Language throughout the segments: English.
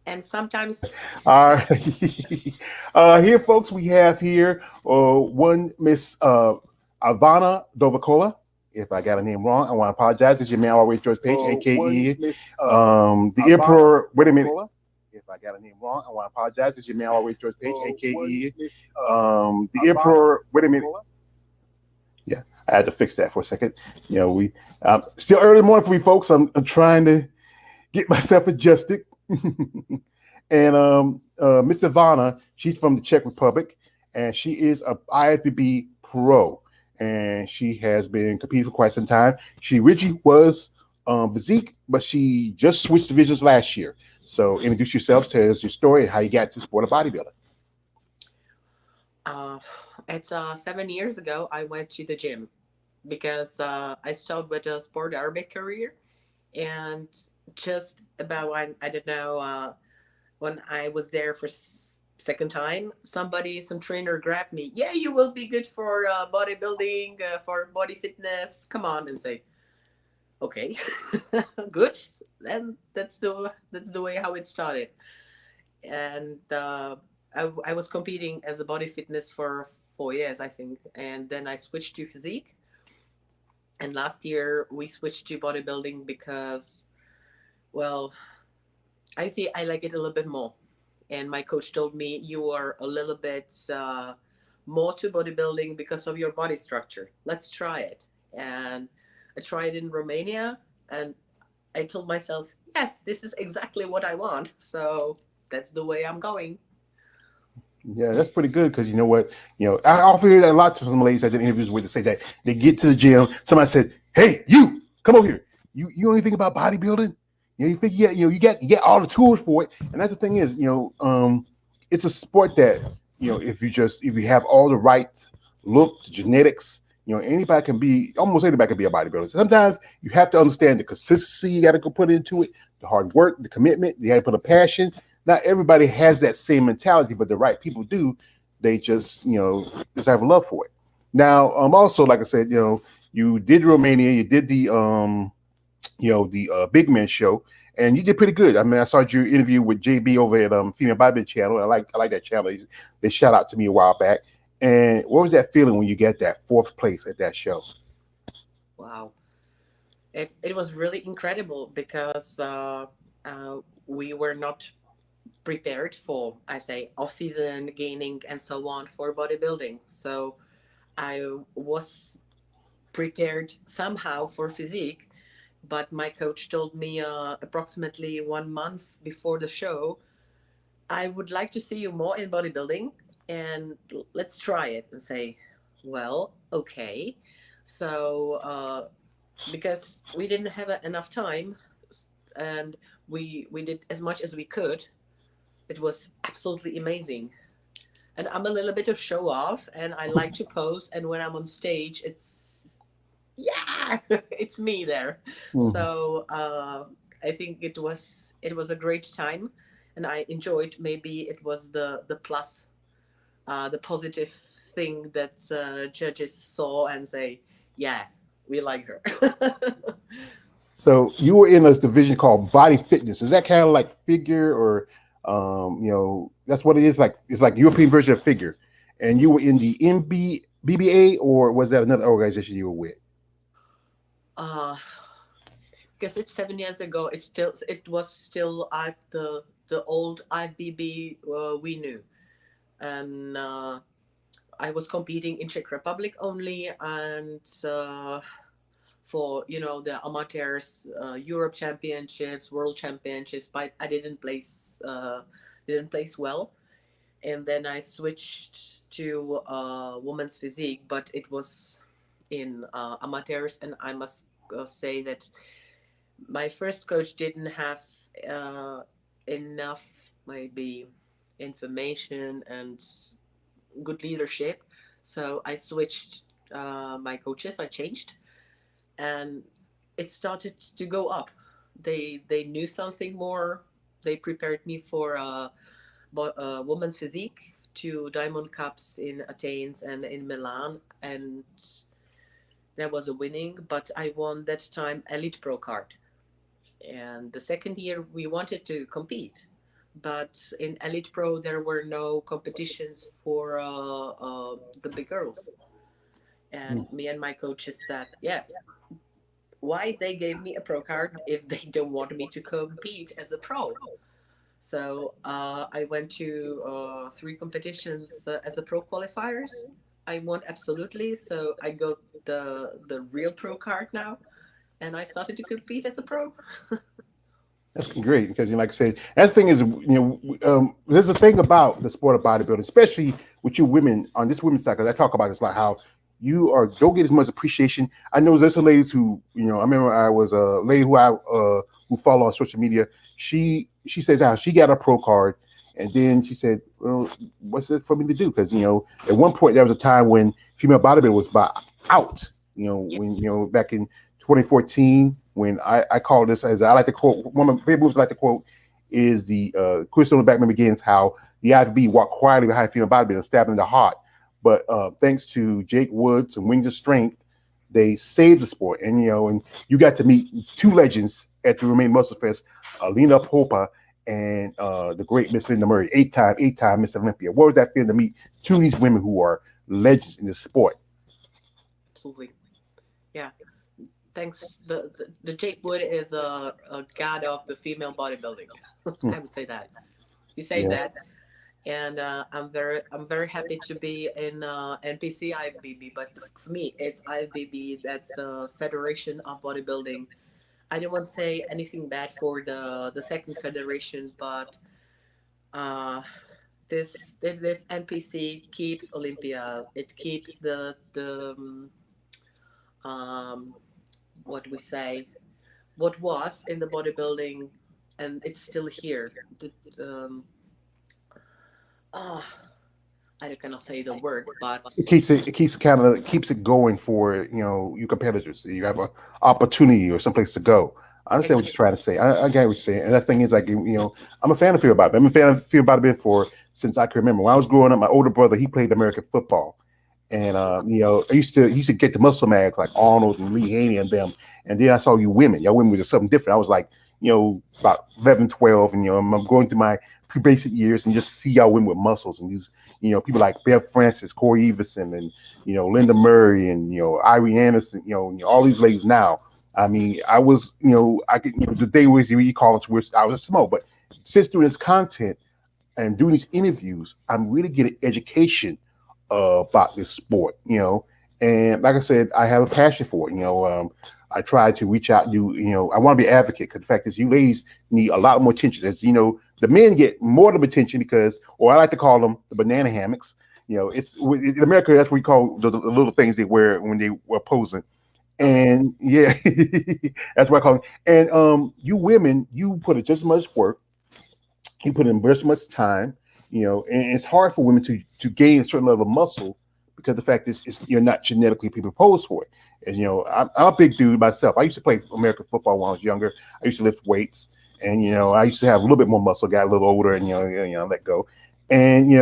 and sometimes. All right. Here, folks, we have here one Miss Ivana Dvor. If I got her name wrong, I want to apologize. It's your man, always George Page, aka the Emperor. Wait a minute. If I got her name wrong, I want to apologize. It's your man, always George Page, aka the Emperor. Wait a minute. Yeah, I had to fix that for a second. We still early morning for me, folks. I'm trying to get myself adjusted. And Miss Ivana, she's from the Czech Republic, and she is a IFBB Pro, and she has been competing for quite some time. She originally was physique, but she just switched divisions last year. So introduce yourself, tell us your story, and how you got to the sport of bodybuilding. Uh, it's 7 years ago. I went to the gym because I started with a sport Arabic career, and just about I don't know when I was there for second time, some trainer grabbed me. Yeah, you will be good for bodybuilding, for body fitness. Come on and say, okay, good. Then that's the way how it started. And I was competing as a body fitness for 4 years, I think, and then I switched to physique. And last year we switched to bodybuilding because, well, I see I like it a little bit more. And my coach told me you are a little bit more to bodybuilding because of your body structure. Let's try it. And I tried in Romania, and I told myself, yes, this is exactly what I want. So that's the way I'm going. Yeah, that's pretty good because you know what? I often hear that a lot to some ladies I did interviews with to say that they get to the gym. Somebody said, "Hey, you come over here. You know anything about bodybuilding? You think you get all the tools for it." And that's the thing is, it's a sport that if you have all the right look, genetics, anybody can be almost anybody can be a bodybuilder. Sometimes you have to understand the consistency you got to go put into it, the hard work, the commitment. You got to put a passion. Not everybody has that same mentality, but the right people do. They just have a love for it. Now, also like I said, you did Romania, you did the Big Man show, and you did pretty good. I mean, I saw your interview with JB over at Female Bible Channel. I like that channel. They shout out to me a while back. And what was that feeling when you get that fourth place at that show? Wow. It was really incredible because we were not prepared for, I say, off season gaining and so on for bodybuilding. So I was prepared somehow for physique, but my coach told me approximately 1 month before the show, I would like to see you more in bodybuilding, and let's try it. And say, well, okay. So because we didn't have enough time, and we did as much as we could. It was absolutely amazing. And I'm a little bit of show off, and I like to pose. And when I'm on stage, it's, yeah, it's me there. Mhm. So I think it was a great time, and I enjoyed. Maybe it was the plus, the positive thing that judges saw and say, yeah, we like her. So you were in this division called body fitness. Is that kind of like figure or that's what it is like it's like European version of figure. And you were in the MBBA or was that another organization you were with? uh, because it's 7 years ago. It was still at the old IFBB we knew, and I was competing in Czech Republic only, and for the amateurs, Europe Championships, World Championships, but I didn't place well, and then I switched to women's physique, but it was in amateurs, and I must say that my first coach didn't have uh, enough maybe information and good leadership, so I switched my coaches. I changed, and it started to go up. They knew something more. They prepared me for women's physique to diamond cups in Athens and in Milan, and that was a winning. But I won that time elite pro card. And the second year we wanted to compete, but in Elite Pro there were no competitions for the big girls. And me and my coaches said, yeah, why they gave me a pro card if they don't want me to compete as a pro? So I went to three competitions as a pro qualifiers. I won absolutely, so I got the real pro card now, and I started to compete as a pro. That's great because, like I said, that's the thing is, there's a thing about the sport of bodybuilding, especially with you women on this women's side. Because I talk about this like how you are don't get as much appreciation. I know there's some ladies who, I remember I was a lady who follow on social media. She says how she got a pro card, and then she said, "Well, what's it for me to do?" Because at one point there was a time when female bodybuilding was about out. Yeah, When back in 2014 when I call this as I like to quote one of my favorite movies I like to quote is the Crystal Batman Begins how the IFBB walked quietly behind female bodybuilding and stabbed in the heart. But thanks to Jake Woods and Wings of Strength, they saved the sport. And and you got to meet two legends at the Remain Muscle Fest, Alina Popa and the great Miss Linda Murray, eight-time Miss Olympia. What was that feeling to meet two of these women who are legends in the sport? absolutely. Yeah, thanks. The Jake Wood is a god of the female bodybuilding. Hmm. I would say that. You say Yeah. that, and I'm very happy to be in NPC IFBB. But for me, it's IFBB. That's Federation of Bodybuilding. I don't want to say anything bad for the second federation, but uh, this NPC keeps Olympia. It keeps the um, what do we say, what was in the bodybuilding, and it's still here. The, um, ah, I cannot say the word, but It keeps it going for your competitors. So you have an opportunity or someplace to go. I understand what you're exactly. trying to say. I get what you're saying. And that thing is like I'm a fan of Fear About It. I'm a fan of Fear About It for since I can remember. When I was growing up, my older brother he played American football, and I used to get the muscle mags like Arnold and Lee Haney and them. And then I saw you women. Y'all women were just something different. I was like about 11, 12, and I'm going through my pre-basic years and just see y'all women with muscles and these people like Bev Francis, Corey Everson, and Linda Murray, and Irene Anderson, all these ladies now. I mean, I was, I could, the day was you college, which I was a smoke, but since doing this content and doing these interviews, I'm really getting education about this sport, and like I said, I have a passion for it. I try to reach out, I want to be an advocate because the fact is, you ladies need a lot more attention. As the men get more of the attention because, or I like to call them the banana hammocks. It's in America that's what we call the little things they wear when they were posing. Okay. And yeah, that's what I call it. And you women, you put in just as much work, you put in just as much time, and it's hard for women to gain a certain level of muscle because the fact is you're not genetically predisposed for it. And I'm a big dude myself. I used to play American football when I was younger. I used to lift weights, and I used to have a little bit more muscle. Got a little older, and let go. And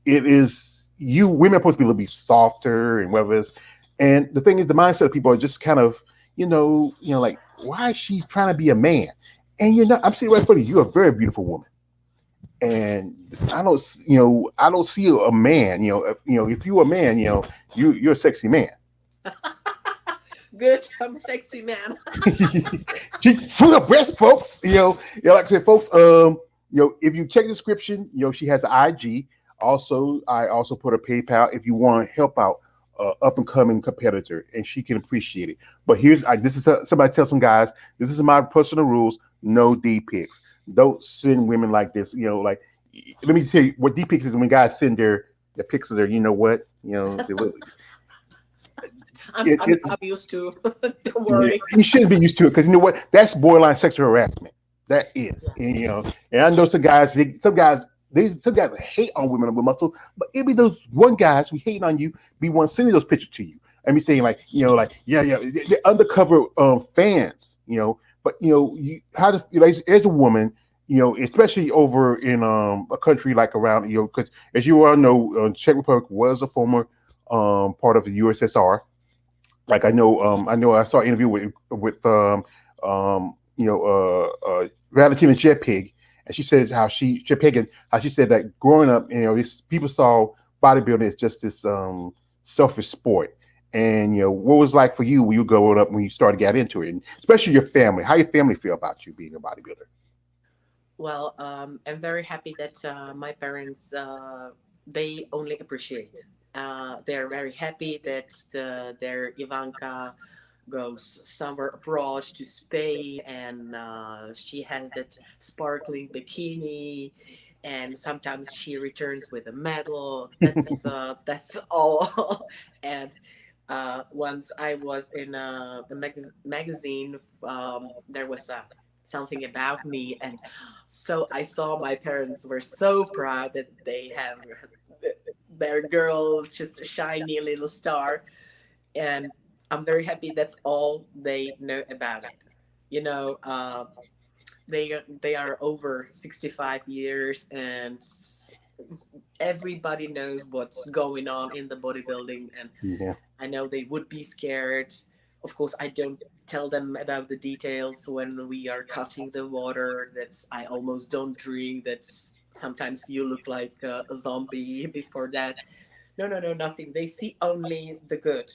it is you women are supposed to be a little bit softer and whatever it is. And the thing is, the mindset of people are just kind of like, why is she trying to be a man? And you're not. I'm saying right in front of you. You're a very beautiful woman, and I don't see a man. If you're a man, you're a sexy man. Good. I'm a sexy man. For the breast, folks. Like I said, folks. If you check the description, she has an IG. Also, I also put a PayPal if you want to help out up and coming competitor, and she can appreciate it. But this is somebody tell some guys. This is my personal rules. No D pics. Don't send women like this. Like let me tell you what D pics is when guys send their pics of their. You know what? They look, I'm it, I'm it, I'm used to. Don't Yeah, worry. you shouldn't be used to it because you know what? That's borderline sexual harassment. That is, Yeah. and, and I know some guys hate on women with muscle, but it be those one guys who hate on you, be one sending those pictures to you. And me saying like, like yeah, they're undercover fans, But you how to as a woman, especially over in a country like around because as you all know, Czech Republic was a former part of the USSR. Like I know I saw an interview with Valentina Jetpig, and she says how she Pagan, how she said that growing up, people saw bodybuilding as just this selfish sport. And what was it like for you when you growing up when you started getting into it, and especially your family? How your family feel about you being a bodybuilder? Well, I'm very happy that my parents they only appreciate. They're very happy that their Ivanka goes somewhere abroad to Spain, and she has that sparkling bikini, and sometimes she returns with a medal. That's all. And once I was in a magazine, there was something about me, and so I saw my parents were so proud that they have their girls just a shiny little star, and I'm very happy that's all they know about it. You know, they are over 65 years, and everybody knows what's going on in the bodybuilding, and Yeah, I know they would be scared. Of course, I don't tell them about the details when we are cutting the water. That I almost don't drink. That sometimes you look like a zombie before that. No, no, no, nothing. They see only the good,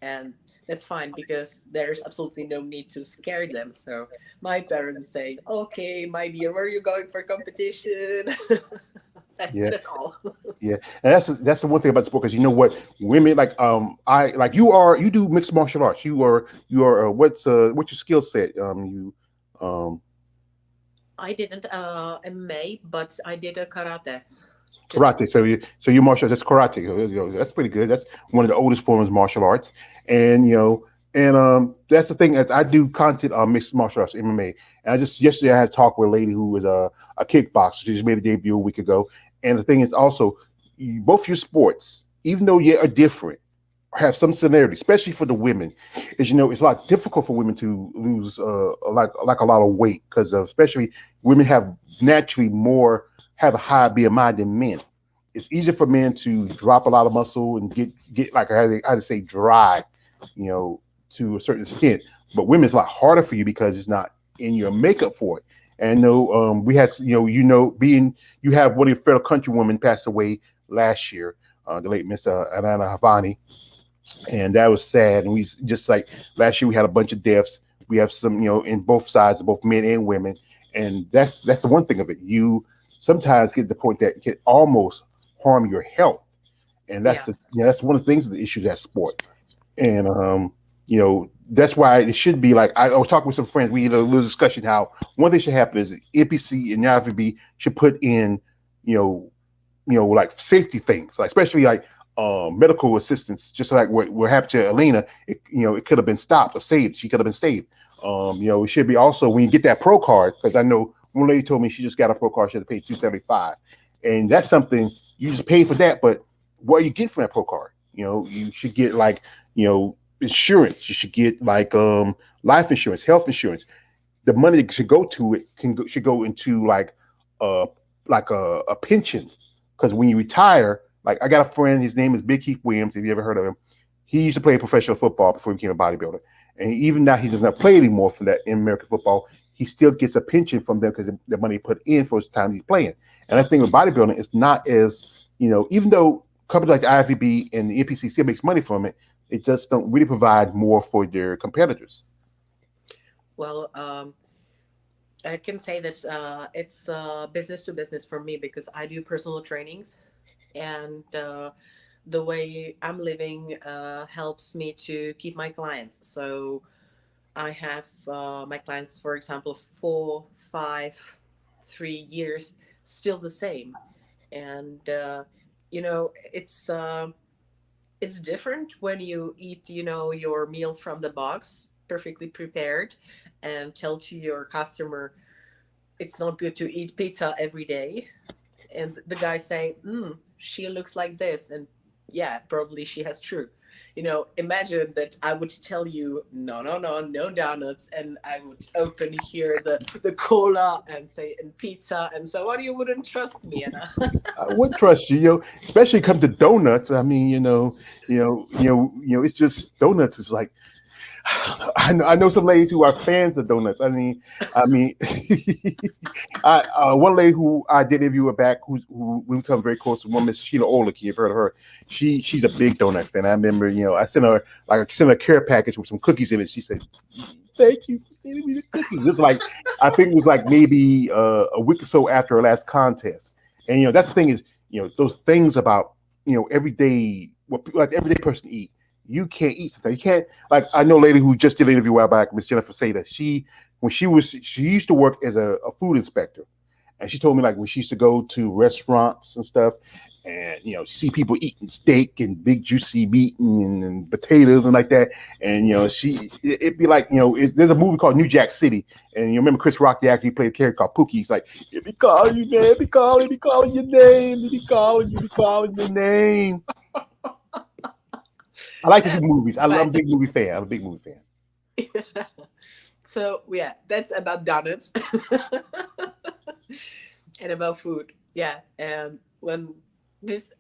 and that's fine because there's absolutely no need to scare them. So my parents say, "Okay, my dear, where are you going for competition?" yeah. That's all. Yeah, and that's the one thing about sport because you know what, women like I like you do mixed martial arts. You are what's your skill set? Um I didn't MMA, but I did a karate. Just Karate. So you martial arts, that's karate. That's pretty good. That's one of the oldest forms of martial arts, and that's the thing as I do content on mixed martial arts MMA. And I just yesterday I had a talk with a lady who was a kickboxer. She just made a debut a week ago. And the thing is also both your sports, even though you are different, have some similarity, especially for the women. Is it's a lot difficult for women to lose like a lot of weight because especially women have naturally more have a higher BMI than men. It's easier for men to drop a lot of muscle and get like how to say dry, you know, to a certain extent. But women it's a lot harder for you because it's not in your makeup for it. And no, we had being you have one of your fellow countrywomen passed away last year, the late Miss Anana Havani, and that was sad. And we just like last year we had a bunch of deaths. We have some, in both sides, both men and women, and that's the one thing of it. You sometimes get to the point that can almost harm your health, and yeah, that's one of the things of the issues at sport. And that's why it should be like I was talking with some friends. We had a little discussion how one thing should happen is NPC and IFBB should put in, you know, like safety things, like especially like medical assistance, just like what happened to Elena. It could have been stopped or saved. She could have been saved. It should be also when you get that pro card, because I know one lady told me she just got a pro card, she had to pay $275, and that's something you just pay for that. But what you get from that pro card, you should get like insurance. You should get like life insurance, health insurance. The money that should go to it should go into uh like a pension, because when you retire, like I got a friend, his name is Big Keith Williams. Have you ever heard of him? He used to play professional football before he became a bodybuilder, and even now he does not play anymore for that in American football. He still gets a pension from them because the money he put in for his time he's playing. And I think with bodybuilding, it's not as even though companies like the IFBB and the NPC still makes money from it, it just don't really provide more for their competitors. well, I can say that it's business to business for me because I do personal trainings, and the way I'm living helps me to keep my clients. So I have my clients, for example, 4, 5, 3 years, still the same, and it's different when you eat, your meal from the box, perfectly prepared, and tell to your customer it's not good to eat pizza every day, and the guy say, she looks like this, and yeah, probably she has true. Imagine that I would tell you, no, no, no, no donuts, and I would open here the cola and say, and pizza and so on. You wouldn't trust me, Anna. I would trust you, especially come to donuts. I mean, it's just donuts is like I know some ladies who are fans of donuts. I mean, one lady who I did interview her back, who we become very close to, one Miss Sheila Olick. You've heard of her? She's a big donut fan. I remember, I sent her a care package with some cookies in it. She said, "Thank you for sending me the cookies." It was like, I think it was like maybe a week or so after her last contest. And that's the thing is, those things about everyday, what people, like the everyday person eat. You can't eat something. You can't, like, I know a lady who just did an interview a while back, Miss Jennifer Seda. She used to work as a food inspector, and she told me, like, when she used to go to restaurants and stuff, and see people eating steak and big juicy meat and potatoes and like that, and it'd be like, there's a movie called New Jack City, and you remember Chris Rock, the actor, he played a character called Pookie. He's like, "If he calling you, man, he calling your name, he calling your name." I like to do movies. I'm a But big movie fan. I'm a big movie fan. so yeah, that's about donuts and about food. Yeah, and when this,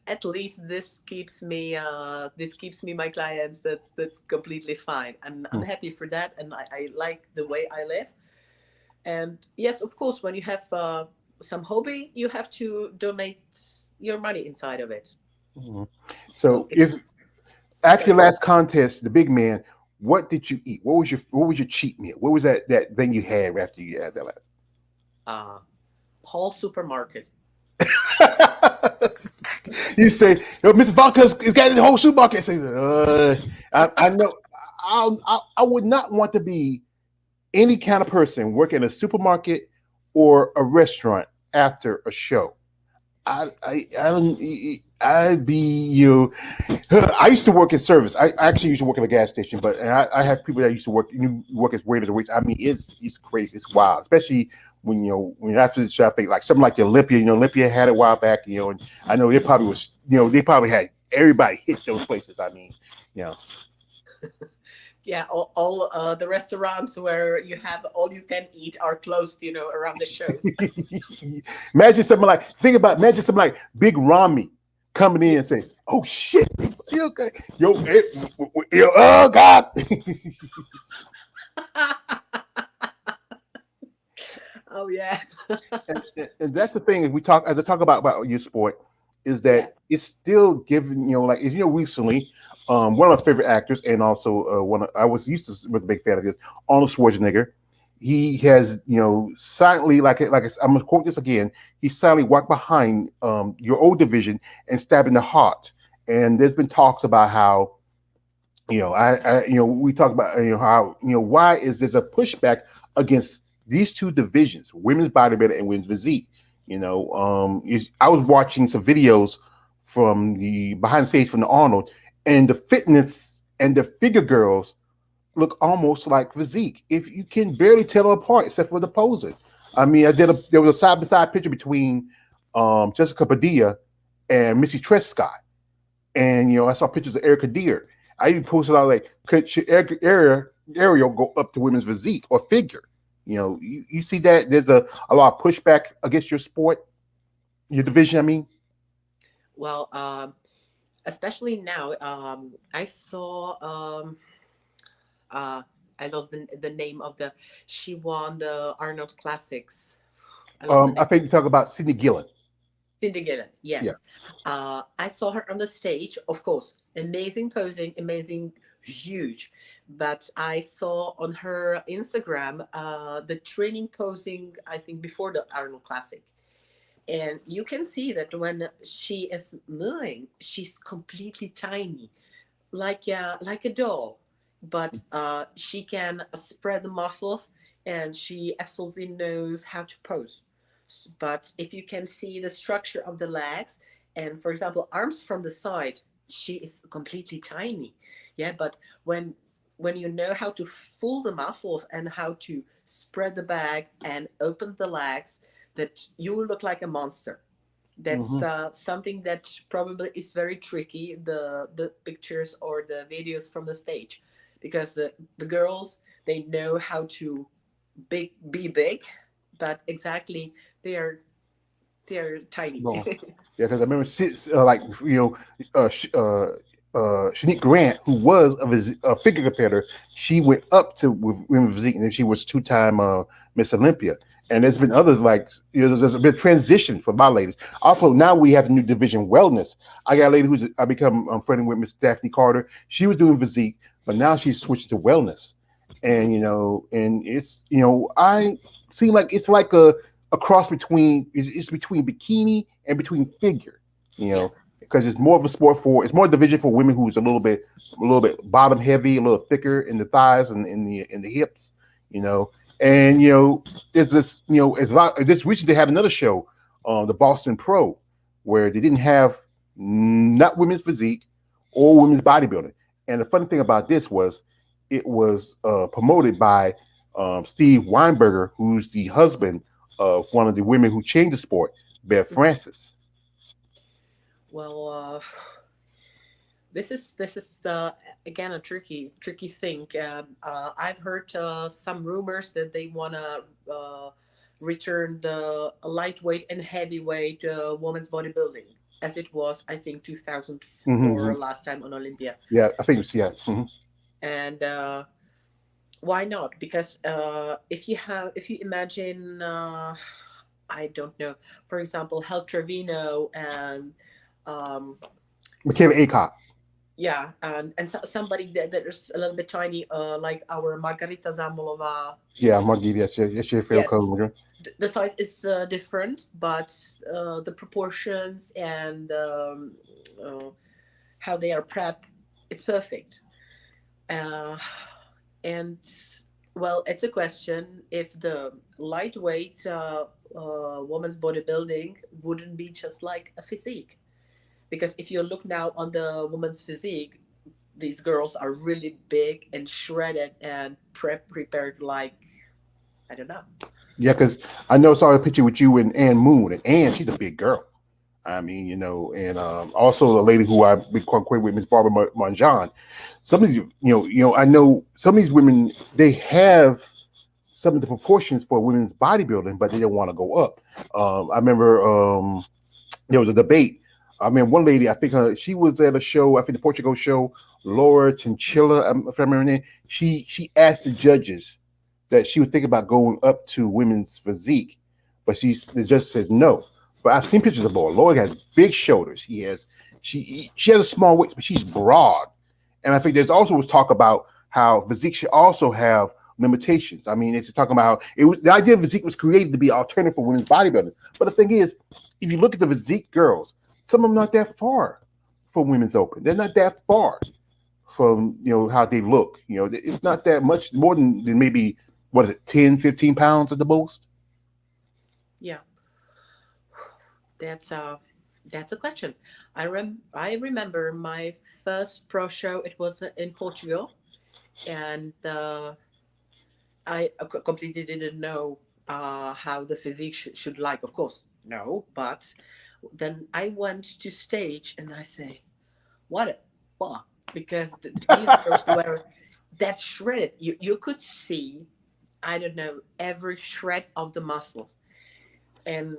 at least this keeps me my clients. That's completely fine. I'm Mm. happy for that, and I like the way I live. And yes, of course, when you have some hobby, you have to donate your money inside of it. Mhm. So So if after sorry. your last contest, the big man, what did you eat? What was your cheat meal? What was that thing you had after you had that last? uh whole supermarket. You say, "Yo, Mr. Vodka's got the whole supermarket." I say, I know. I would not want to be any kind of person working in a supermarket or a restaurant after a show. I don't. I'd be I used to work in service. I actually used to work at a gas station, but I have people that used to work as waiters or waiters. I mean, it's crazy. It's wild, especially when you're after the traffic, like something like the Olympia. Olympia had it a while back. And I know they probably was. They probably had everybody hit those places. I mean, you know. Yeah, all the restaurants where you have all you can eat are closed, around the shows. Imagine something like Big Rami coming in Yeah. and saying, "Oh shit, yo, oh God." Oh yeah. And that's the thing, as I talk about your sport, is Yeah. that it's still giving, like, recently, one of my favorite actors, and also I was a big fan of his, Arnold Schwarzenegger. He has, silently, I'm gonna quote this again. He silently walked behind your old division and stabbed in the heart. And there's been talks about how, we talk about, how, why is there's a pushback against these two divisions, women's bodybuilding and women's physique. I was watching some videos from the behind the scenes from the Arnold, and the fitness and the figure girls look almost like physique. If you can barely tell them apart, except for the posing. I mean, there was a side by side picture between Jessica Padilla and Missy Trescott, and I saw pictures of Erica Deer. I even posted out, like, should Ariel go up to women's physique or figure? You see that there's a lot of pushback against your sport, your division. I mean, Well, especially now, I saw uh, I lost the name of the. She won the Arnold Classics. I lost the I name. think you talk about Sydney Gillen. Cindy Gillen, Yeah. yes. I saw her on the stage, of course. Amazing posing, amazing, huge. But I saw on her Instagram the training posing, I think, before the Arnold Classic. And you can see that when she is moving, she's completely tiny, like a doll. But she can spread the muscles, and she absolutely knows how to pose. But if you can see the structure of the legs, and for example, arms from the side, she is completely tiny. Yeah, but when you know how to fold the muscles and how to spread the back and open the legs, that you will look like a monster. That's Hmm. something that probably is very tricky, the pictures or the videos from the stage, because the girls, they know how to be big, but exactly they're tiny. Well, yeah, because I remember, like, Shanique Grant, who was a figure competitor, she went up to with women's physique, and then she was two-time Miss Olympia. And there's been others like there's a bit of transition for my ladies. Also, now we have a new division, wellness. I got a lady who's I become friendly with Miss Daphne Carter. She was doing physique, but now she's switched to wellness. And and it's I seem like it's like a cross between it's between bikini and between figure. You Yeah. know, because it's more of a sport for it's more a division for women who's a little bit bottom heavy, a little thicker in the thighs and in the hips, you know. And it's this it's a lot this recently they had another show, the Boston Pro, where they didn't have not women's physique or women's bodybuilding. And the funny thing about this was it was promoted by Steve Weinberger, who's the husband of one of the women who changed the sport, Bev Francis. Well, this is again a tricky thing. I've heard some rumors that they wanna return the lightweight and heavyweight women's bodybuilding as it was, I think, Mm-hmm. 2004 last time on Olympia. Yeah, I think it's yeah. And why not? Because if you imagine, I don't know, for example, Hel Trevino and um, Michaela Acock. yeah, and somebody that is a little bit tiny, like our Margarita Zamolova. Yeah, Margit, that's your fair Yes, code. the size is different, but the proportions and uh, how they are prepped, it's perfect. Uh, and well, it's a question if the lightweight woman's bodybuilding wouldn't be just like a physique. Because if you look now on the woman's physique, these girls are really big and shredded and prepared like, I don't know. Yeah, because I know I saw a picture with you and Ann Moon, and Ann, she's a big girl. I mean, and also a lady who I've been quite quick with, Miss Barbara Monjan. Some of these, I know some of these women they have some of the proportions for women's bodybuilding, but they don't want to go up. I remember there was a debate. I mean, one lady, I think she was at a show, I think the Portugal show, Laura Chinchilla, if I remember her name. She asked the judges that she would think about going up to women's physique, but the judge says no. But I've seen pictures of Laura. Laura has big shoulders. She has a small waist, but she's broad. And I think there's also was talk about how physique should also have limitations. I mean, it's talking about it was the idea of physique was created to be alternative for women's bodybuilding. But the thing is, if you look at the physique girls, some of them not that far from women's open. They're not that far from how they look. It's not that much more than maybe what is it, 10, 15 pounds at the most. Yeah, that's a question. I remember my first pro show. It was in Portugal, and I completely didn't know how the physique should like. Of course, no. But then I went to stage, and I say, "What a fuck!" Because these girls were that shredded. You could see, I don't know, every shred of the muscles. And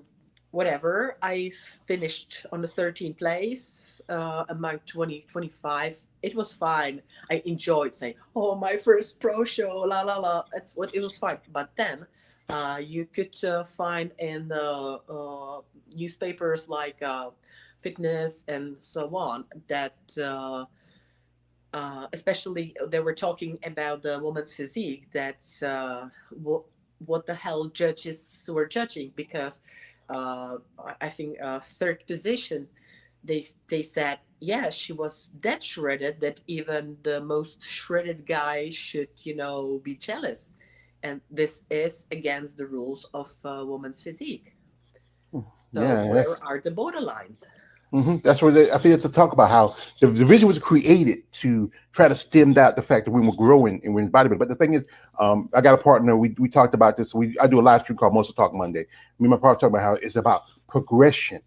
whatever, I finished on the 13th place among 25. It was fine. I enjoyed saying, "Oh, my first pro show, la la la." That's what it was fine. But then you could find in the newspapers like Fitness and so on that especially they were talking about the woman's physique that what the hell judges were judging because I think third position they said yeah she was that shredded that even the most shredded guy should be jealous, and this is against the rules of woman's physique. So Yeah, where are the borderlines? that's where I think it's to talk about how the division was created to try to stem out the fact that women were growing in women's bodybuilding. But the thing is, I got a partner. We talked about this. I do a live stream called Most Talk Monday. Me and my partner talk about how it's about progression.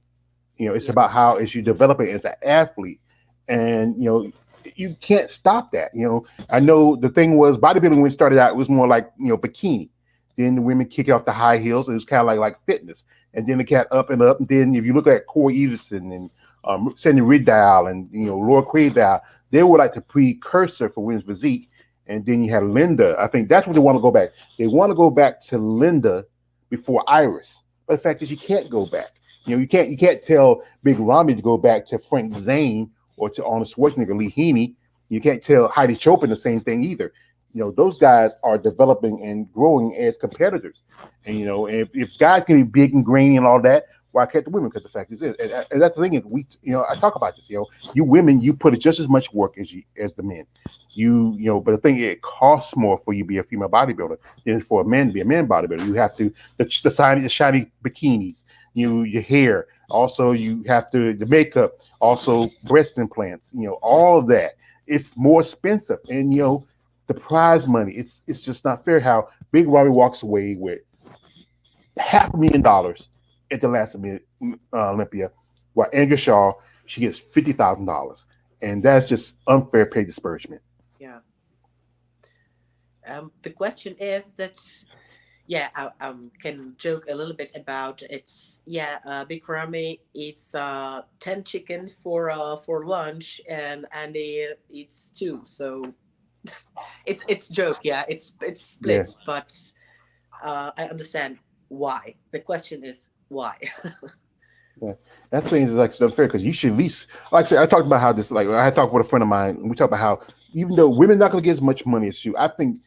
It's Yeah. about how as you develop it as an athlete, and you can't stop that. I know the thing was bodybuilding when it started out it was more like bikini. Then the women kick off the high heels. It was kind of like fitness. And then it got up and up. And then if you look at Corey Everson and Sandy Riddell and Laura Quaidal, they were like the precursor for women's physique. And then you had Linda. I think that's what they want to go back. They want to go back to Linda before Iris. But the fact is, you can't go back. You can't tell Big Ramy to go back to Frank Zane or to Arnold Schwarzenegger, Lee Heaney. You can't tell Heidi Chopin the same thing either. Those guys are developing and growing as competitors. And if guys can be big and grainy and all that, why can't the women? Because the fact is, and that's the thing is, I talk about this. You women, you put just as much work as the men. But the thing, it costs more for you to be a female bodybuilder than for a man to be a man bodybuilder. You have to the shiny bikinis, your hair. Also, you have to the makeup. Also, breast implants. All of that. It's more expensive, and the prize money. It's just not fair how Big Robbie walks away with $500,000 at the last Olympia, while Andrea Shaw, she gets $50,000, and that's just unfair pay disparagement. Yeah. The question is that, yeah, I can joke a little bit about it's Big Ramy eats 10 chicken for lunch, and Andy eats 2, so it's joke, yeah, it's split, Yeah. but I understand why. The question is why. Yeah. That seems like it's unfair because you should at least, like I said, I talked about how this, like I had talked with a friend of mine, and we talked about how even though women not going to get as much money as you, I think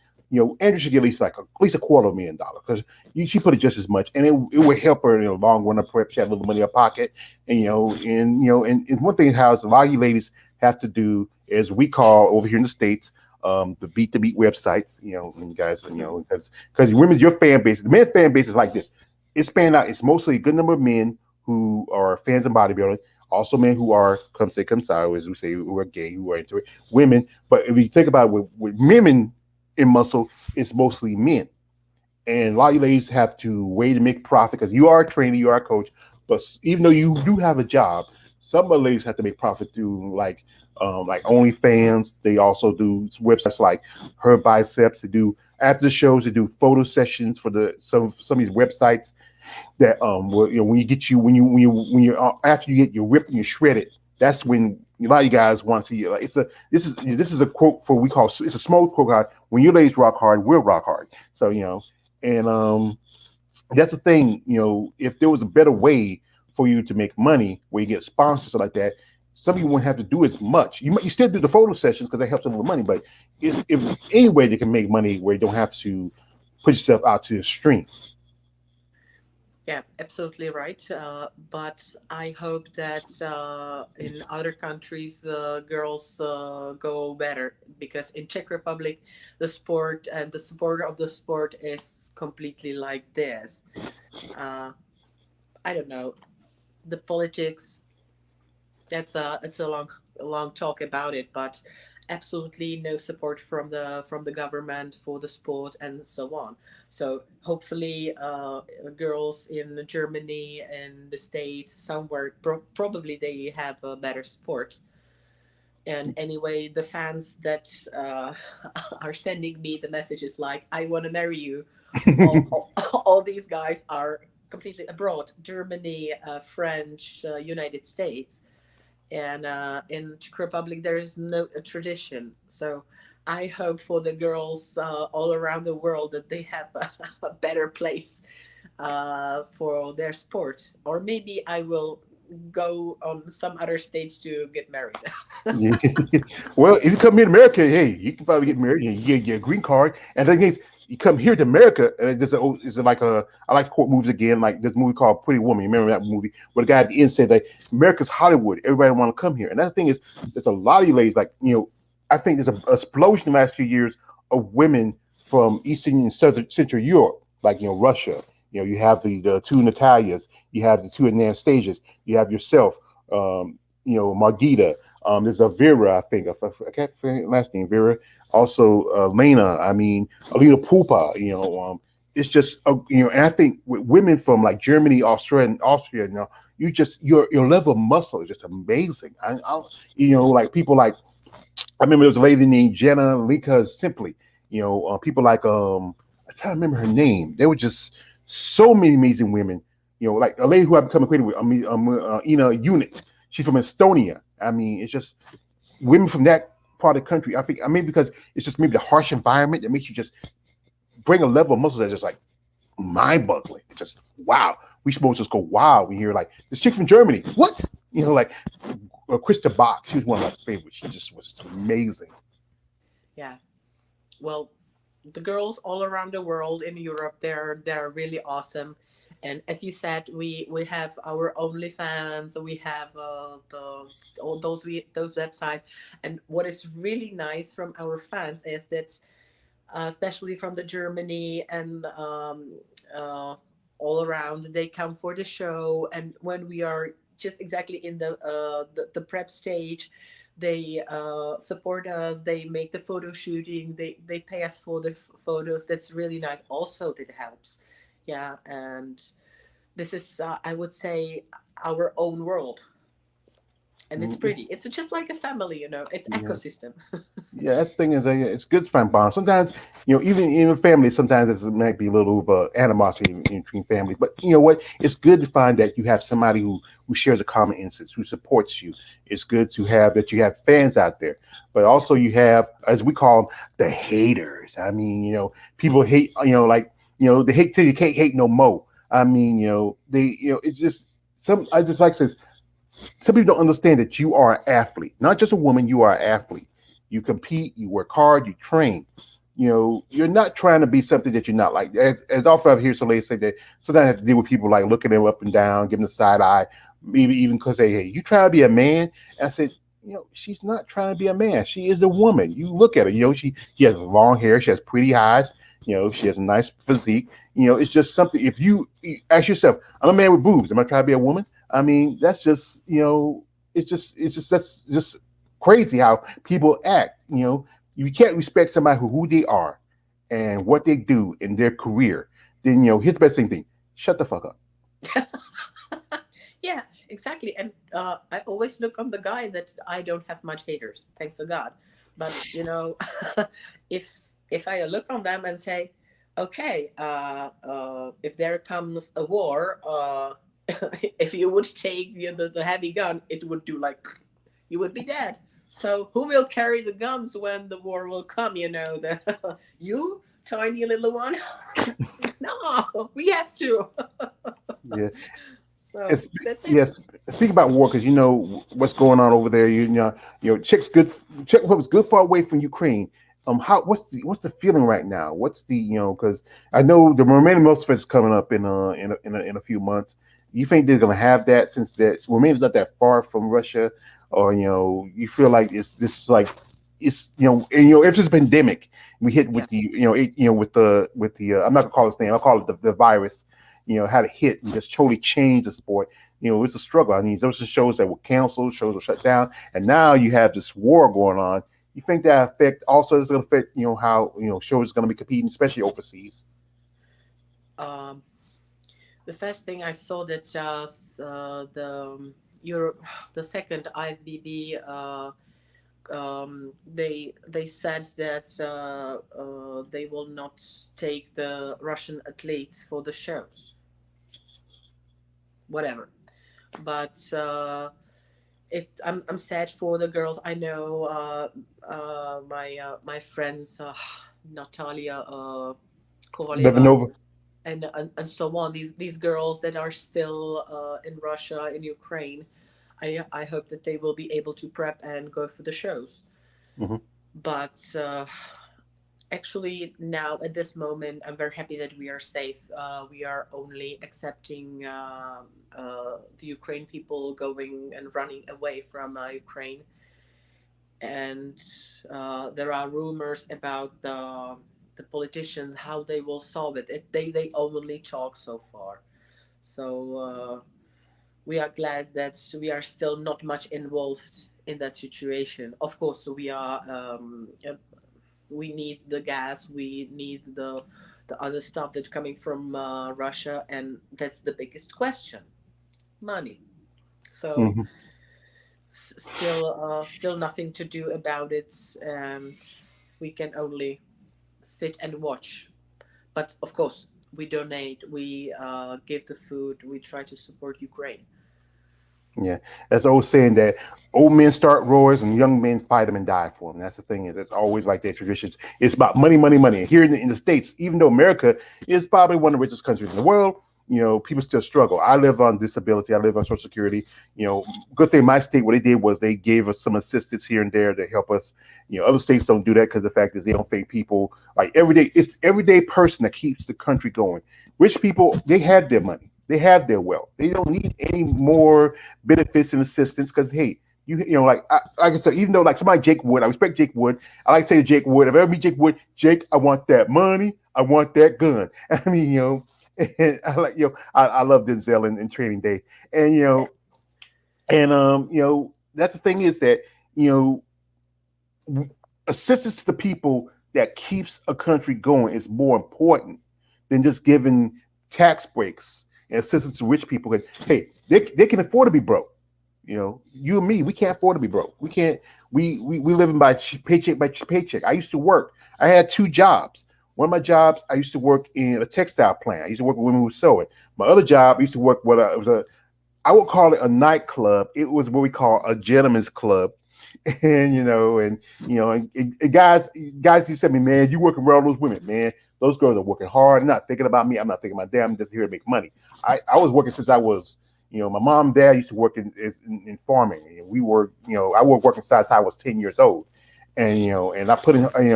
Andrew should get at least $250,000 because she put it just as much, and it would help her in the long run. Perhaps she had a little money in her pocket, and and one thing how a lot of you ladies have to do is we call over here in the States the beat to beat websites, and you guys, because women's your fan base, the men fan base is like this. It's spanned out. It's mostly a good number of men who are fans of bodybuilding, also men who are come sideways, we say who are gay, who are into it, women. But if you think about it, with women in muscle, it's mostly men. And a lot of you ladies have to wait to make profit because you are a trainer, you are a coach. But even though you do have a job, some of the ladies have to make profit through like OnlyFans. They also do websites like Her Biceps. They do after the shows. They do photo sessions for some of these websites that when you after you get your ripped and you shredded. That's when a lot of you guys want to see. Like this is a quote for we call it's a small quote card. When your ladies rock hard, we'll rock hard. So and that's the thing. If there was a better way for you to make money where you get sponsors like that, some of you won't have to do as much. You still do the photo sessions because that helps a little money, but if any way they can make money where you don't have to put yourself out to the stream. Yeah, absolutely right. But I hope that in other countries, girls go better because in Czech Republic, the sport and the support of the sport is completely like this. Uh, I don't know the politics. It's a long talk about it, but absolutely no support from the government for the sport and so on. So hopefully, girls in Germany and the States somewhere probably they have a better sport. And anyway, the fans that are sending me the messages like "I want to marry you," all these guys are completely abroad: Germany, French, United States, and in Czech Republic there is no tradition. So I hope for the girls all around the world that they have a better place for their sport, or maybe I will go on some other stage to get married. Well, if you come here to America, hey, you can probably get married and you get your green card. And the thing is, you come here to America, and I like to quote movies again, like this movie called Pretty Woman. You remember that movie where the guy at the end said that America's Hollywood, everybody want to come here. And that's the thing is, there's a lot of you ladies, like, I think there's an explosion in the last few years of women from Eastern and Southern Central Europe, like, Russia. You have the two Natalias, you have the two Anastasias, you have yourself, Margita. There's a Vera, I think. I can't say last name, Vera. Also, Lena. I mean, Alina Pupa. It's just and I think with women from like Germany, Austria, your level of muscle is just amazing. Like people like I remember there was a lady named Jenna Linka Simply. People like trying to remember her name. There were just so many amazing women. Like a lady who I've become acquainted with, Ina Unit. She's from Estonia. I mean, it's just women from that part of the country. I mean, because it's just maybe the harsh environment that makes you just bring a level of muscles that's just like mind-boggling. It's just wow. We supposed to just go wow. We hear like this chick from Germany. What? Like Krista Bach. She was one of my favorites. She just was amazing. Yeah. Well, the girls all around the world in Europe, they're really awesome. And as you said, we have our OnlyFans, we have all those websites. And what is really nice from our fans is that, especially from the Germany and uh, all around, they come for the show. And when we are just exactly in the prep stage, they support us. They make the photo shooting. They pay us for the photos. That's really nice. Also, that helps. Yeah, and this is I would say our own world, and it's Mm, pretty. It's just like a family, It's yeah. ecosystem. Yeah, that's the thing is, it's good to find bonds. Sometimes, even in family, sometimes there might be a little of animosity between families. But you know what? It's good to find that you have somebody who shares a common interest, who supports you. It's good to have that you have fans out there, but also you have, as we call them, the haters. I mean, people hate, like, they hate till you can't hate no more. I mean, it's just some. I just like says some people don't understand that you are an athlete, not just a woman. You are an athlete. You compete, you work hard, you train. You're not trying to be something that you're not. Like as often I hear somebody say that sometimes I have to deal with people like looking them up and down, giving the side eye, maybe even because they, hey, you trying to be a man. And I said, she's not trying to be a man. She is a woman. You look at her. She has long hair. She has pretty eyes. She has a nice physique. It's just something. If you ask yourself, I'm a man with boobs. Am I trying to be a woman? I mean, that's just it's just that's just crazy how people act. You can't respect somebody who they are and what they do in their career. Then here's the best thing: shut the fuck up. Yeah, exactly. And I always look on the guy that I don't have much haters, thanks to God. But if if I look on them and say, okay, if there comes a war, if you would take the heavy gun, it would do like you would be dead. So who will carry the guns when the war will come? The you tiny little one. No, we have to. Yeah. So It's, that's it. yes. Speak about war because you know what's going on over there. Czech's good. Czech Republic's good far away from Ukraine. How what's the feeling right now? What's the because I know the Romanian Fest is coming up in a few months. You think they're gonna have that since that Romania's not that far from Russia, or you feel like it's this like it's if it's a pandemic we hit Yeah. with the with the I'm not gonna call it name, I'll call it the virus, had a hit and just totally changed the sport. It's a struggle. I mean, those are shows that were canceled, shows were shut down, and now you have this war going on. You think that affect also is going to affect how shows are going to be competing, especially overseas? Um, the first thing I saw that the Europe, the second IFBB, they said that they will not take the Russian athletes for the shows, whatever. But I'm sad for the girls. I know my friends Natalia Kovaleva Bevanova. and so on. These girls that are still in Russia, in Ukraine. I hope that they will be able to prep and go for the shows. Hmm. But actually, now at this moment, I'm very happy that we are safe. We are only accepting the Ukraine people going and running away from Ukraine, and there are rumors about the politicians how they will solve it. They only talk so far. So we are glad that we are still not much involved in that situation. Of course, we need the gas, we need the other stuff that's coming from Russia, and that's the biggest question: money. So Hmm. still nothing to do about it, and we can only sit and watch. But of course, we donate, we give the food, we try to support Ukraine. Yeah, that's old saying that old men start wars and young men fight them and die for them. That's the thing is, it's always like that traditions. It's about money, money, money. And here in the States, even though America is probably one of the richest countries in the world, people still struggle. I live on disability. I live on Social Security. Good thing my state, what they did was they gave us some assistance here and there to help us. Other states don't do that because the fact is they don't think people like every day. It's everyday person that keeps the country going. Rich people, they have their money. They have their wealth. They don't need any more benefits and assistance because hey, like I said, even though like somebody Jake Wood, I respect Jake Wood. I like to say to Jake Wood, if I ever meet Jake Wood, Jake, I want that money, I want that gun. I mean, and I like I love Denzel in Training Day, and that's the thing is that you know assistance to the people that keeps a country going is more important than just giving tax breaks and assistance to rich people. Hey, they can afford to be broke. You and me, we can't afford to be broke. We can't. We living by paycheck by paycheck. I used to work. I had two jobs. One of my jobs, I used to work in a textile plant. I used to work with women who were sewing. My other job, I used to work with it was I would call it a nightclub. It was what we call a gentleman's club. And guys used to say to me, man, you working with all those women, man. Those girls are working hard. They're not thinking about me. I'm not thinking about them. I'm just here to make money. I was working since I was, my mom and dad used to work in farming. And we were, I was working since I was 10 years old. And I put in, I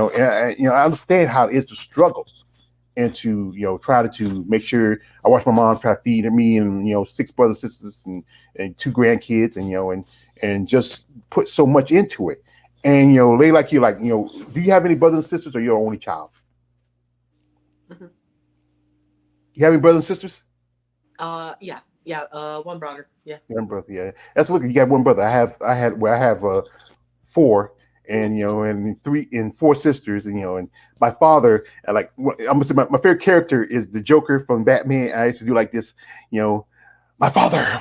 understand how it is to struggle and to, try to make sure I watch my mom try to feed me and, six brothers, sisters and two grandkids and just put so much into it. And, they like you, do you have any brothers and sisters or you're only child? Mm-hmm. You have any brothers and sisters? Yeah. One brother. Yeah. One brother, yeah. That's look. You got one brother. I have four, and three and four sisters, and my father. Like I'm gonna say, my favorite character is the Joker from Batman. I used to do like this, my father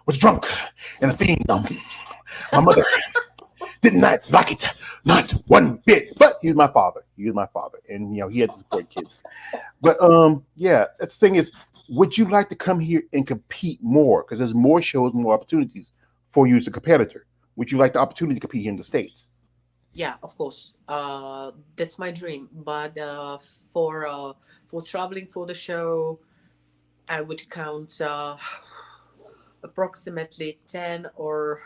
was drunk and a fiend. My mother did not like it, not one bit. But he was my father. He was my father, and he had to support kids. But yeah, the thing is, would you like to come here and compete more? Because there's more shows, more opportunities for you as a competitor. Would you like the opportunity to compete here in the States? Yeah, of course. That's my dream. But for traveling for the show, I would count approximately 10 or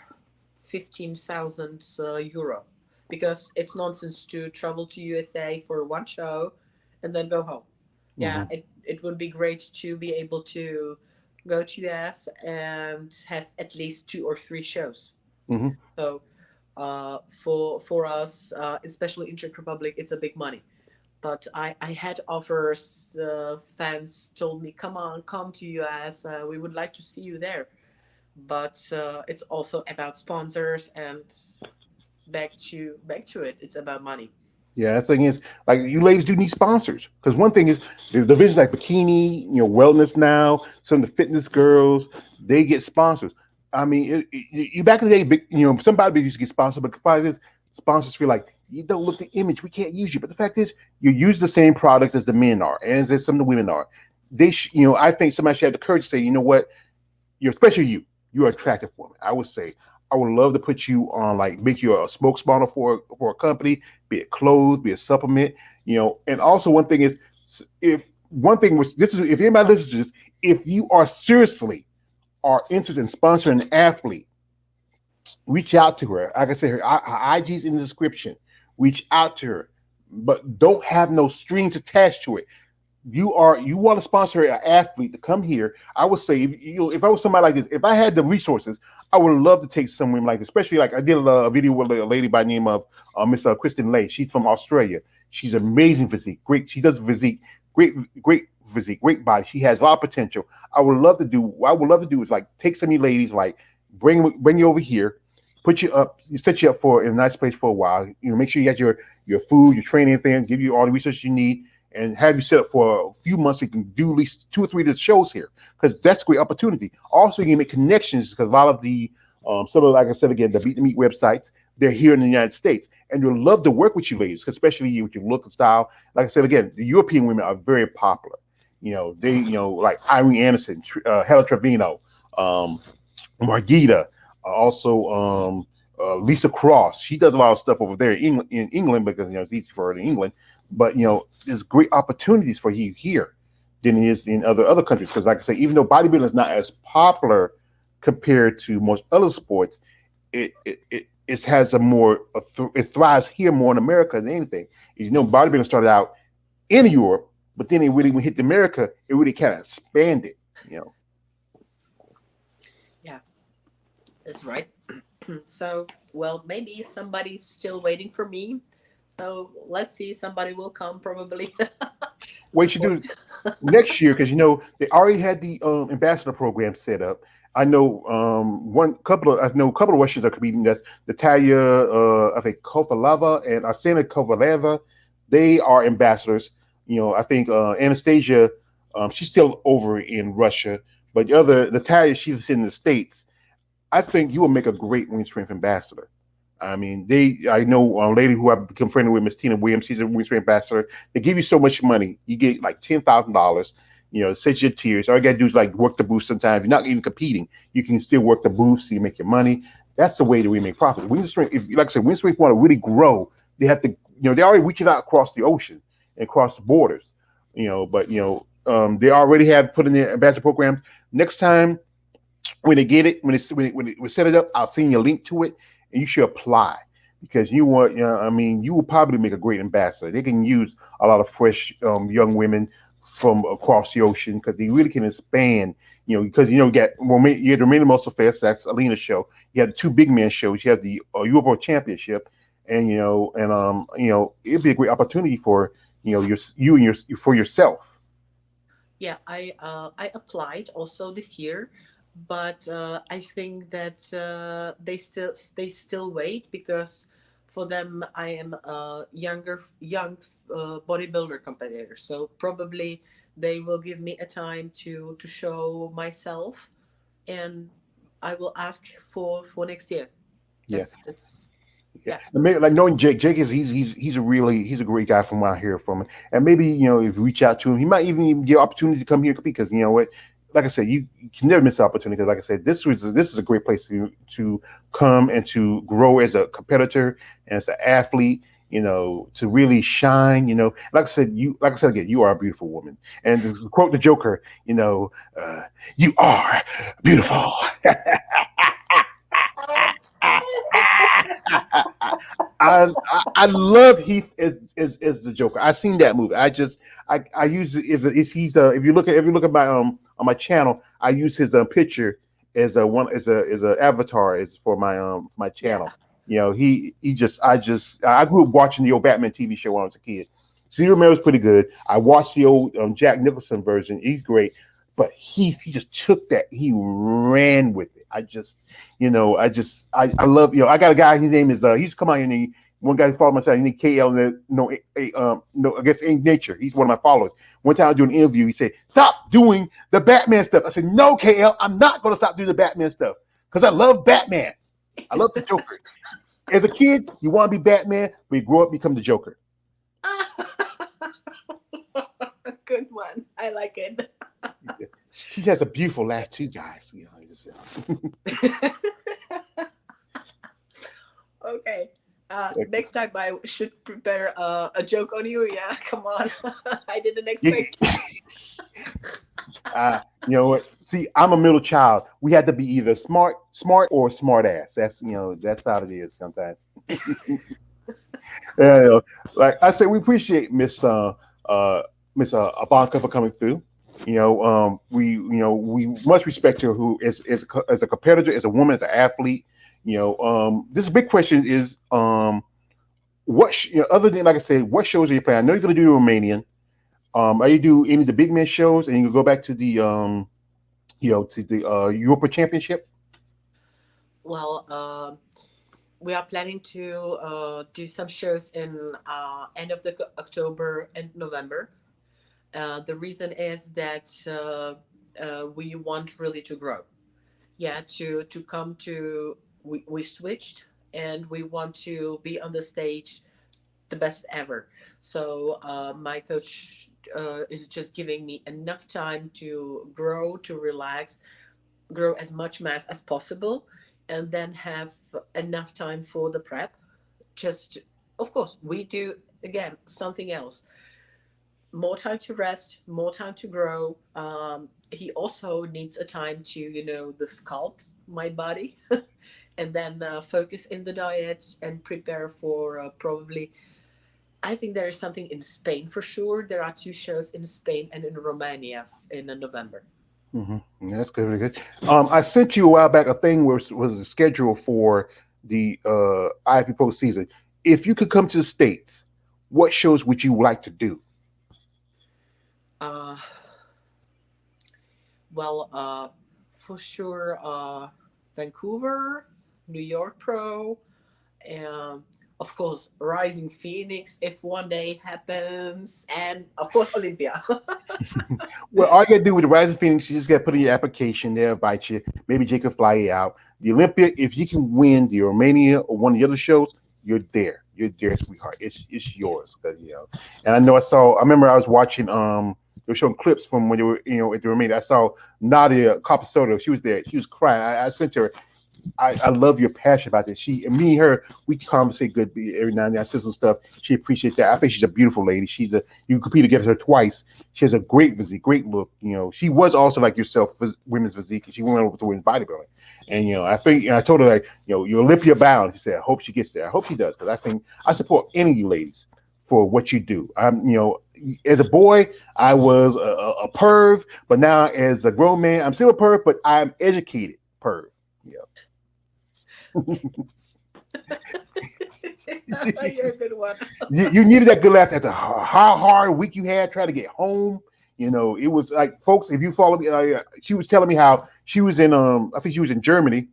15,000 euro, because it's nonsense to travel to USA for one show and then go home. Yeah, Mm-hmm. it would be great to be able to go to US and have at least 2 or 3 shows. Mm-hmm. So for us, especially in Czech Republic, it's a big money. But I had offers. Fans told me, "Come on, come to US. We would like to see you there." But it's also about sponsors, and back to it. It's about money. Yeah, that thing is like you ladies do need sponsors because one thing is the divisions like bikini, wellness now, some of the fitness girls, they get sponsors. I mean, you back in the day, somebody used to get sponsored, but the fact is, sponsors feel like you don't look the image, we can't use you. But the fact is, you use the same products as the men are, and as some of the women are. I think somebody should have the courage to say, you know what, especially you're an attractive woman. I would say I would love to put you on like make you a smoke sponsor for a company, be it clothes, be it supplement, And also one thing is if one thing was this is if anybody listens to this, if you are seriously are interested in sponsoring an athlete, reach out to her. Like I said, her IG's in the description. Reach out to her, but don't have no strings attached to it. You want to sponsor an athlete to come here. I would say if I was somebody like this, if I had the resources, I would love to take someone like this, especially like I did a video with a lady by the name of Miss Kristen Lay. She's from Australia. She's amazing physique, great. She does physique, great physique, great body. She has a lot of potential. What I would love to do is like take some of you ladies, like bring you over here, put you up, set you up for in a nice place for a while. Make sure you got your food, your training, everything, give you all the resources you need and have you set up for a few months so you can do at least 2 or 3 of the shows here because that's a great opportunity. Also, you can make connections because a lot of the Some of, like I said again, the Beat the Meat websites, they're here in the United States, and they'll love to work with you ladies, especially you with your look and style. Like I said again, the European women are very popular. They, like Irene Anderson, Helen Trevino, um, Margita, also Lisa Cross. She does a lot of stuff over there in England because it's easy for her in England. But there's great opportunities for you here than it is in other countries. Because like I say, even though bodybuilding is not as popular compared to most other sports, it has it thrives here more in America than anything. Bodybuilding started out in Europe, but then it really when it hit America, it really kind of expanded. Yeah, that's right. So, well, maybe somebody's still waiting for me. So let's see, somebody will come probably. What you should do Support. next year, because they already had the ambassador program set up. I know a couple of Russians are competing. That's Natalia, I think Kovaleva and Arsena Kovaleva. They are ambassadors. I think Anastasia, she's still over in Russia, but the other Natalia, she's in the States. I think you will make a great wing strength ambassador. I mean, I know a lady who I've become friendly with, Miss Tina Williams. She's a wing strength ambassador. They give you so much money. You get like $10,000. Set your tiers. All you got to do is like work the booth sometimes. You're not even competing. You can still work the booth so you make your money. That's the way that we make profit. Wing strength, if like I said, wing strength want to really grow, they have to, they're already reaching out across the ocean and across the borders. But they already have put in their ambassador programs. Next time when they get it, when we set it up, I'll send you a link to it, and you should apply because you will probably make a great ambassador. They can use a lot of fresh young women from across the ocean because they really can expand. Because you get you had the Romania Muscle Fest, that's Alina's show. You have the two big man shows. You have the Europe Championship, and it'd be a great opportunity for you and for yourself. Yeah, I applied also this year, but I think that they still wait because for them I am a young bodybuilder competitor. So probably they will give me a time to show myself, and I will ask for next year. Yeah. That's Yeah, yeah. and maybe, like knowing Jake. Jake is he's a great guy from what I hear from him. And maybe if you reach out to him, he might even get opportunity to come here because you know what, like I said, you can never miss an opportunity. Because like I said, this is a great place to come and to grow as a competitor and as an athlete. To really shine. Like I said again, you are a beautiful woman. And to quote the Joker, you are beautiful. I love Heath as the Joker. I seen that movie. I use it as he's if you look at my on my channel, I use his picture as a one as a avatar as for my Yeah. channel. I grew up watching the old Batman TV show when I was a kid. Cedar Romero's pretty good. I watched the old Jack Nicholson version. He's great. But he just took that. He ran with it. I love, I got a guy, his name is, he's come out here and one guy followed my side, his name KL, no, I guess ain't nature. He's one of my followers. One time I do an interview, he said, stop doing the Batman stuff. I said, no, KL, I'm not going to stop doing the Batman stuff because I love Batman. I love the Joker. As a kid, you want to be Batman, but you grow up, become the Joker. Good one. I like it. She has a beautiful laugh too, guys. Okay. Next time I should prepare a joke on you. Yeah, come on. I didn't expect. You know what? See, I'm a middle child. We had to be either smart or smart ass. That's how it is sometimes. Like I said, we appreciate Miss Ivanka for coming through. We much respect her who is as a competitor, as a woman, as an athlete. This big question is other than like I said, what shows are you playing? I know you're gonna do the Romanian. Are you do any of the big man shows and you can go back to the Europa Championship? Well, we are planning to do some shows in end of the October and November. The reason is that we want really to grow. yeah, to come to, we switched, and we want to be on the stage the best ever. So my coach is just giving me enough time to grow, to relax, grow as much mass as possible, and then have enough time for the prep. Just, of course, we do again something else. More time to rest, more time to grow. He also needs a time to, the sculpt my body, and then focus in the diet and prepare for probably. I think there is something in Spain for sure. There are two shows in Spain and in Romania in November. Yeah, that's good. Really good. I sent you a while back a thing where was a schedule for the IFBB Pro season. If you could come to the States, what shows would you like to do? Uh, well, for sure, Vancouver, New York Pro, and of course, Rising Phoenix if one day happens, and of course, Olympia. Well, all you gotta do with the Rising Phoenix, you just gotta put in your application. They'll invite you. Maybe Jake can fly you out. The Olympia, if you can win the Romania or one of the other shows, you're there. You're there, sweetheart. It's yours. 'Cause, and I know I remember I was watching they were showing clips from when they were, at the Romania. I saw Nadia Capasoto. She was there. She was crying. I sent her. I love your passion about this. She and me and her, we conversate good every now and then. I said some stuff. She appreciates that. I think she's a beautiful lady. You compete against her twice. She has a great physique, great look. She was also like yourself, women's physique, and she went over to women's bodybuilding. And I think I told her like, you're Olympia bound. She said, I hope she gets there. I hope she does, because I think I support any of you ladies for what you do. As a boy, I was a perv, but now as a grown man, I'm still a perv, but I'm educated perv. You're a good one. You needed that good laugh after how hard week you had trying to get home. It was like, folks, if you follow me, she was telling me how she was in, I think she was in Germany,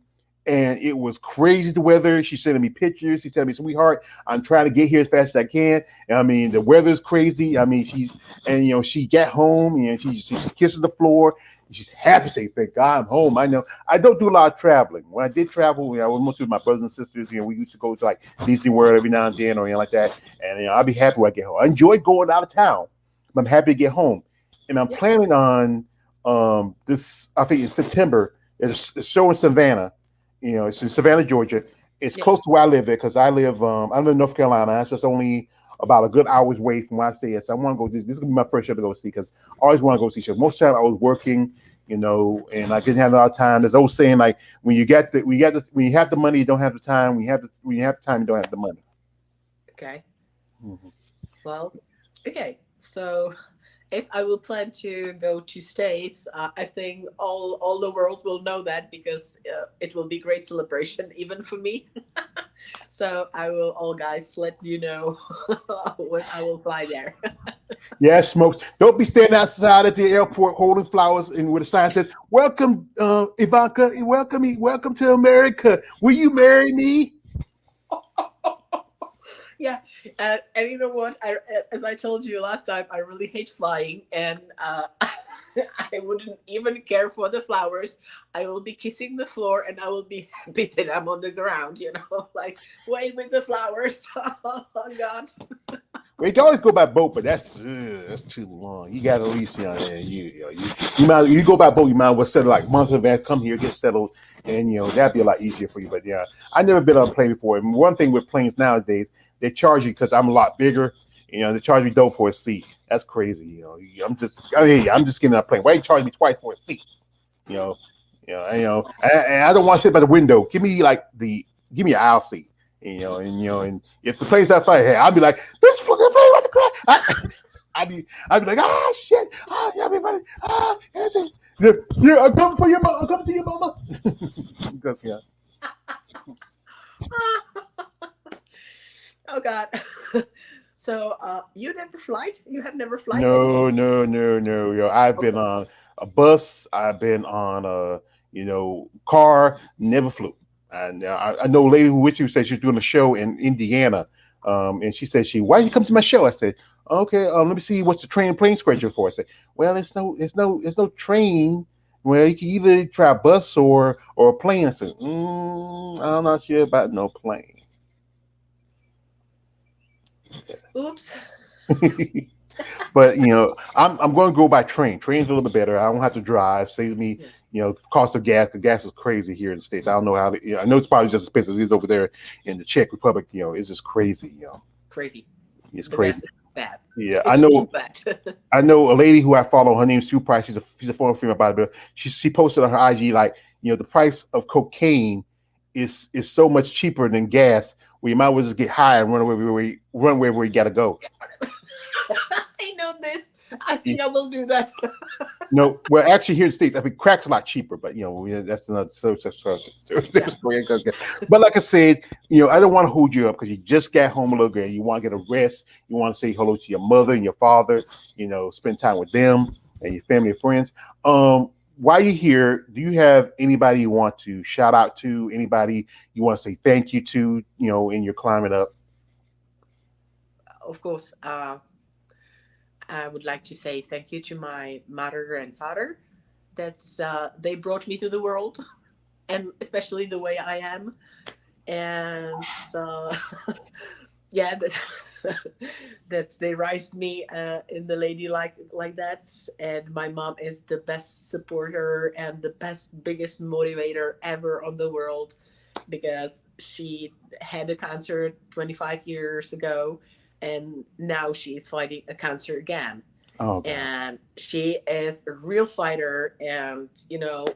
and it was crazy the weather. She's sending me pictures. She's telling me, sweetheart, I'm trying to get here as fast as I can. And, I mean, the weather's crazy. I mean, she got home and she's kissing the floor. She's happy to say, thank God I'm home. I know I don't do a lot of traveling. When I did travel, I was mostly with my brothers and sisters. We used to go to like Disney World every now and then or anything like that. And I'll be happy when I get home. I enjoy going out of town, but I'm happy to get home. And I'm planning on this, I think in September, there's a show in Savannah. It's in Savannah, Georgia. It's close to where I live because I live in North Carolina. It's just only about a good hour's away from where I stay at. So I want to go. This is gonna be my first show to go see because I always want to go see shows. Most of the time I was working, and I didn't have a lot of time. There's old saying like when you have the money, you don't have the time. When you have the time, you don't have the money. Okay. Mm-hmm. Well, okay. So if I will plan to go to States, I think all the world will know that because it will be great celebration even for me. So I will all guys let you know when I will fly there. Yeah, smokes. Don't be standing outside at the airport holding flowers and with a sign says, "Welcome, Ivanka. Welcome to America. Will you marry me?" Yeah, and you know what? As I told you last time, I really hate flying, and I wouldn't even care for the flowers. I will be kissing the floor, and I will be happy that I'm on the ground. Like wait with the flowers. Oh God. Well, you can always go by boat, but that's too long. You got at least you go by boat. You might as well settle like months in advance. Come here, get settled, and that'd be a lot easier for you. But yeah, I never been on a plane before. And one thing with planes nowadays, they charge you because I'm a lot bigger. They charge me dope for a seat. That's crazy. I'm just getting on a plane. Why you charge me twice for a seat? And I don't want to sit by the window. Give me an aisle seat. And if the plane's outside, hey, I'll be like, this fucking plane, what the crap? I'd be like, oh shit, oh yeah, be funny, yeah, I'm coming for your mama, I'm coming to your mama. Because Oh God. So you never fly? You have never flown? No. I've been on a bus. I've been on a car. Never flew. And I know a lady who with you said she's doing a show in Indiana, and she said why you come to my show? I said, okay, let me see what's the train and plane schedule for. I said, well, it's no train. Well, you can either try a bus or a plane. I said, I'm not sure about no plane. Oops. But I'm going to go by train. Train's a little bit better. I don't have to drive. Saves me, Yeah. cost of gas. The gas is crazy here in the States. I don't know how to, I know it's probably just as expensive as it is over there in the Czech Republic. It's just crazy. Crazy. It's The crazy. gas is bad. Yeah, I It's too know. bad. I know a lady who I follow. Her name's Sue Price. She's a former female bodybuilder. She posted on her IG like, the price of cocaine is so much cheaper than gas. We might as well just get high and run wherever we gotta go. I know this. I think I will do that. No, well, actually, here in the States, I think crack's a lot cheaper, but that's another Yeah. story. But like I said, I don't want to hold you up because you just got home a little bit. You want to get a rest. You want to say hello to your mother and your father. Spend time with them and your family and friends. While you're here, do you have anybody you want to shout out to? Anybody you want to say thank you to? In your climbing up. Of course, I would like to say thank you to my mother and father. That's they brought me to the world, and especially the way I am. And yeah, that they raised me in the lady like that. And my mom is the best supporter and the best biggest motivator ever on the world, because she had a cancer 25 years ago, and now she's fighting a cancer again. Oh God. And she is a real fighter. And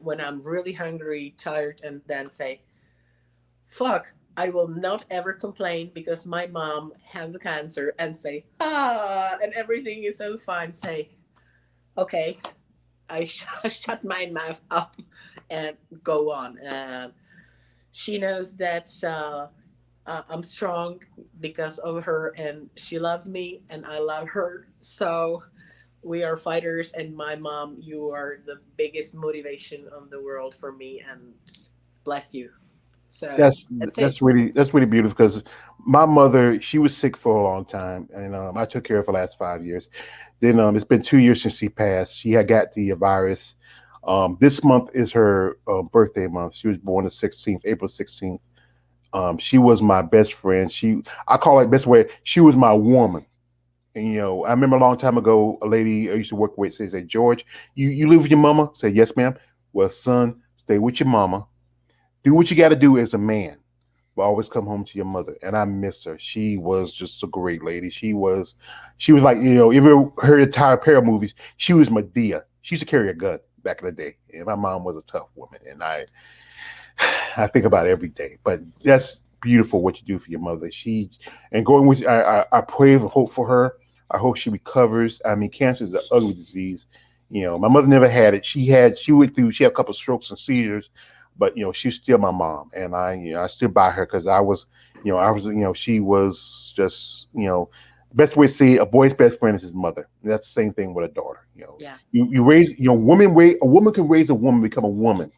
when I'm really hungry, tired, and then say, fuck, I will not ever complain because my mom has a cancer, and say, and everything is so fine. Say, okay, I shut my mouth up and go on. And she knows that I'm strong because of her, and she loves me, and I love her. So we are fighters. And my mom, you are the biggest motivation on the world for me, and bless you. So That's that's that's it. really that's really beautiful because my mother, she was sick for a long time, and I took care of her for the last 5 years. Then it's been 2 years since she passed. She had got the virus. This month is her birthday month. She was born the 16th, April 16th. She was my best friend. I call it best way. She was my woman. And I remember a long time ago, a lady I used to work with said, George, you live with your mama? I said, yes, ma'am. Well, son, stay with your mama. Do what you got to do as a man, but always come home to your mother. And I miss her. She was just a great lady. She was like, if you ever heard entire pair of movies, she was Medea. She used to carry a gun back in the day. And my mom was a tough woman. And I think about it every day. But that's beautiful what you do for your mother. And going with, I pray and hope for her. I hope she recovers. I mean, cancer is an ugly disease. My mother never had it. She had a couple of strokes and seizures, but she's still my mom, and I stood by her because she was just best way to say it, a boy's best friend is his mother. And that's the same thing with a daughter. Yeah. You raise a woman can raise a woman become a woman,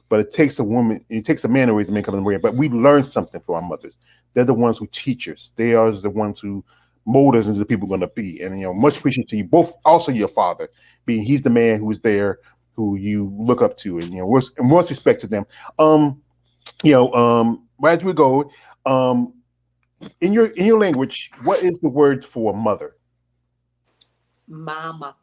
but it takes a man to raise a man become a man. But we learn something from our mothers. They're the ones who teach us. They are the ones who mold us into the people we're going to be. And much appreciation to you both. Also, your father, being he's the man who's there, who you look up to, and most respect to them. As we go, in your language, what is the word for mother? Mama.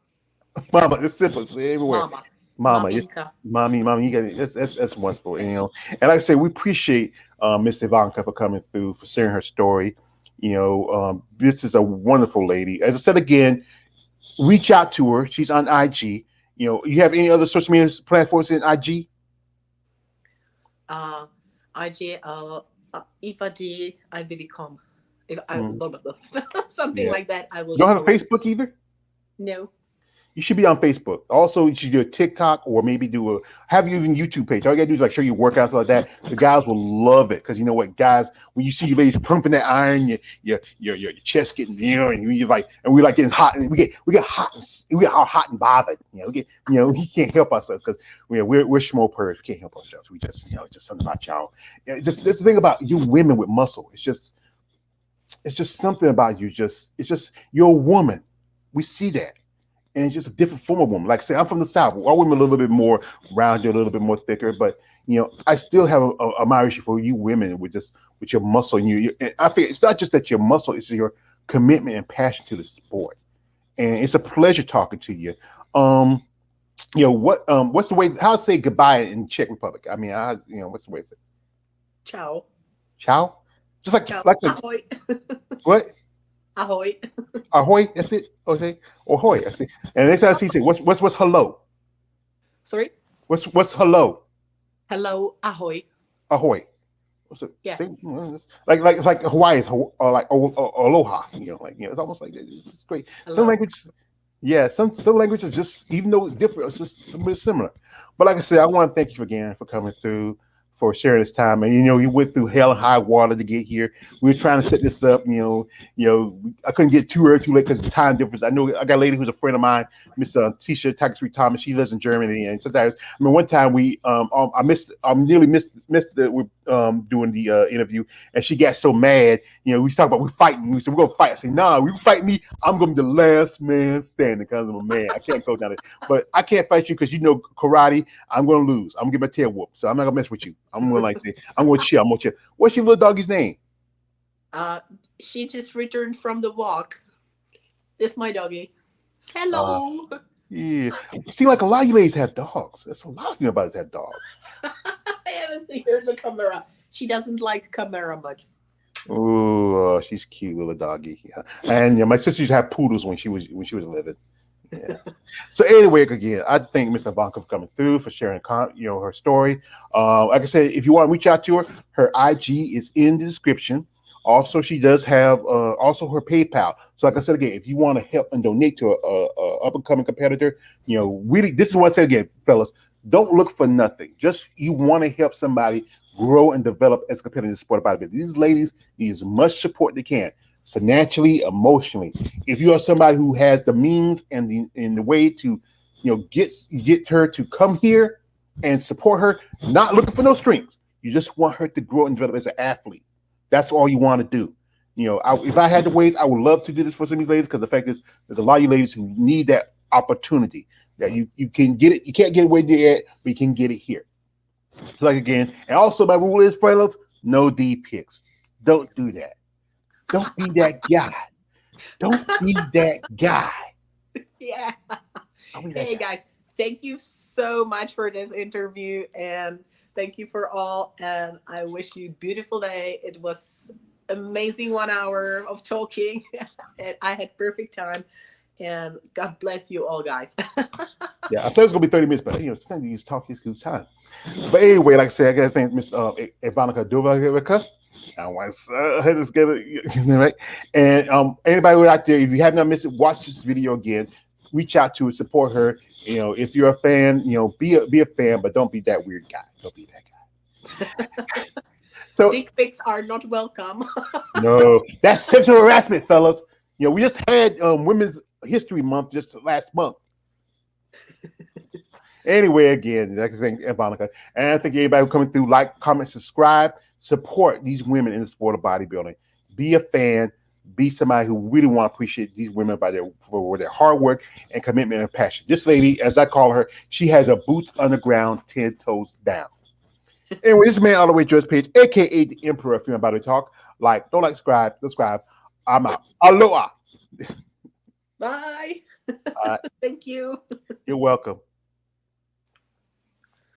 Mama. It's simple. It's everywhere. Mama. Mama. It's Maminka. mommy. You got it. That's wonderful. And like I say, we appreciate Miss Ivanka for coming through, for sharing her story. This is a wonderful lady. As I said again, reach out to her. She's on IG. You have any other social media platforms in IG? Uh, IG, IFBB, IFBB.com. If I, Mm, blah, blah, blah. Something yeah. like that, I will You don't have a scroll. Facebook either? No. You should be on Facebook. Also, you should do a TikTok or maybe have you even YouTube page. All you gotta do is like show your workouts like that. The guys will love it because you know what, guys, when you see you ladies pumping that iron, your chest getting and you like, and we like getting hot, and we get hot, and we get all hot and bothered. We can't help ourselves because we're schmo purrs. We can't help ourselves. We just just something about y'all. Just that's the thing about you women with muscle. It's just something about you. It's just you're a woman. We see that. and it's just a different form of woman. Like I say, I'm from the South. Our women are a little bit more rounded, a little bit more thicker, but I still have a admiration for you women with your muscle and and I feel it's not just that your muscle, it's your commitment and passion to the sport. And it's a pleasure talking to you. Um, what's the way how to say goodbye in Czech Republic? I mean, what's the way to say Ciao. ciao? Just Ciao. like a Ahoy. what? Ahoy. Ahoy, that's it. Okay. Ahoy, that's it. And next time I see say, what's hello? Sorry. What's hello? Hello. Ahoy. Ahoy. What's it? Yeah. Like Hawaii is like aloha. It's almost like that. It's great. Some Hello. language, yeah. Some languages just even though it's different, it's just a bit similar. But like I said, I want to thank you again for coming through, for sharing this time. And you went through hell and high water to get here. We were trying to set this up. I couldn't get too early, too late because of the time difference. I know I got a lady who's a friend of mine, Miss Tisha Taxi Thomas. She lives in Germany, and sometimes one time I nearly missed doing the interview, and she got so mad. We talked about we fighting. We said we're gonna fight. I said, nah, we fight me. I'm gonna be the last man standing because I'm a man. I can't go down it, but I can't fight you because karate. I'm gonna lose. I'm gonna get my tail whooped. So I'm not gonna mess with you. I'm gonna chill. I'm gonna chill. What's your little doggy's name? She just returned from the walk. It's my doggy. Hello. Yeah. See, like a lot of you ladies have dogs. That's a lot of you about have dogs. I haven't seen her in the camera. She doesn't like camera much. Oh, she's cute, little doggy. Yeah. And my sister used to have poodles when she was living. Yeah. So anyway, again, I thank Miss Ivanka for coming through, for sharing, her story. Like I said, if you want to reach out to her IG is in the description. Also, she does have also her PayPal. So, like I said again, if you want to help and donate to a up and coming competitor, really, this is what I say again, fellas. Don't look for nothing. Just you want to help somebody grow and develop as a competitor in the sport of bodybuilding. These ladies need as much support they can, financially, emotionally. If you are somebody who has the means and the way to, get her to come here and support her, not looking for no strings. You just want her to grow and develop as an athlete. That's all you want to do. If I had the ways, I would love to do this for some of these ladies because the fact is, there's a lot of you ladies who need that opportunity that you can get it. You can't get it where you're at, but you can get it here. So like again, and also my rule is, fellas, no D pics. Don't do that. Don't be that guy. Don't be that guy. Yeah. Hey guys, thank you so much for this interview and thank you for all. And I wish you a beautiful day. It was amazing 1 hour of talking. And I had perfect time. And God bless you all, guys. Yeah, I said it's gonna be 30 minutes, but sometimes you just talk this good time. But anyway, like I said, I gotta thank Miss Ivana Dvor. I want to just get it right. And anybody out there, if you have not missed it, watch this video again. Reach out to her, support her. If you're a fan, be a fan, but don't be that weird guy. Don't be that guy. So dick pics are not welcome. No, that's sexual harassment, fellas. We just had Women's History Month just last month. Anyway, again, like I said, Ivanka, and I think everybody coming through, like, comment, subscribe, support these women in the sport of bodybuilding. Be a fan. Be somebody who really want to appreciate these women for their hard work and commitment and passion. This lady, as I call her, she has her boots on the ground, 10 toes down. Anyway, this is man all the way George Page, aka the Emperor of Female Body Talk. Don't subscribe. I'm out. Aloha. Bye. Thank you. You're welcome.